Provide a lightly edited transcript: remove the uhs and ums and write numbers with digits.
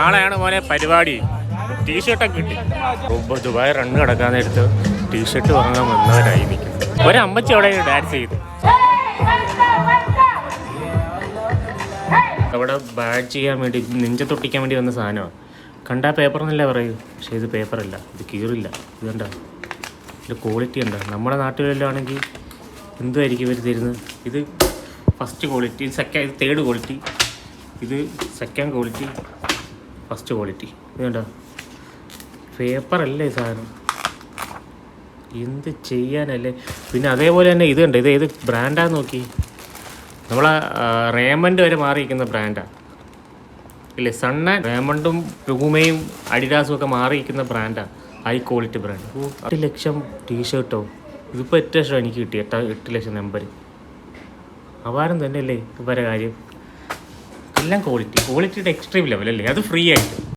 നാളെയാണ് മോനെ പരിപാടി. ടീഷർട്ടൊക്കെ കിട്ടി. ദുബായ് റണ്ണ് കിടക്കാൻ നേരത്ത് ടീഷർട്ട് വാങ്ങാൻ വന്നവരായി നിൽക്കുന്നത്. ഒരമ്മച്ചി അവിടെ ഡാൻസ് ചെയ്തു. അവിടെ ബാഡ് ചെയ്യാൻ വേണ്ടി നെഞ്ചത്തൊട്ടിക്കാൻ വേണ്ടി വന്ന സാധനമാണ്. കണ്ടാൽ പേപ്പർ എന്നല്ല പറയൂ, പക്ഷേ ഇത് പേപ്പറല്ല, ഇത് കീറില്ല. ഇതുണ്ടോ ഇതിൻ്റെ ക്വാളിറ്റി ഉണ്ടോ? നമ്മുടെ നാട്ടിലെല്ലാം ആണെങ്കിൽ എന്തായിരിക്കും ഇവർ തരുന്നത്? ഇത് ഫസ്റ്റ് ക്വാളിറ്റി, ഇത് തേർഡ് ക്വാളിറ്റി, ഇത് സെക്കൻഡ് ക്വാളിറ്റി, ഫസ്റ്റ് ക്വാളിറ്റി. ഇതുണ്ടോ പേപ്പറല്ലേ സാധനം, എന്ത് ചെയ്യാനല്ലേ. പിന്നെ അതേപോലെ തന്നെ ഇത് കണ്ടോ, ഇത് ഏത് ബ്രാൻഡാന്ന് നോക്കി. നമ്മളെ റേമണ്ട് വരെ മാറിയിരിക്കുന്ന ബ്രാൻഡാണ് ഇല്ലേ. സണ്ണ റേമണ്ടും പ്യൂമയും അഡിഡാസും ഒക്കെ മാറിയിരിക്കുന്ന ബ്രാൻഡാണ്, ഹൈ ക്വാളിറ്റി ബ്രാൻഡ്. 8 ലക്ഷം ടീഷർട്ടോ, ഇതിപ്പോൾ 8 ലക്ഷം എനിക്ക് കിട്ടി. 8 ലക്ഷം നമ്പർ അപാരം തന്നെയല്ലേ ഇവരെ കാര്യം. എല്ലാം ക്വാളിറ്റിയുടെ എക്സ്ട്രീം ലെവൽ അല്ലേ, അത് ഫ്രീ ആയിട്ട്.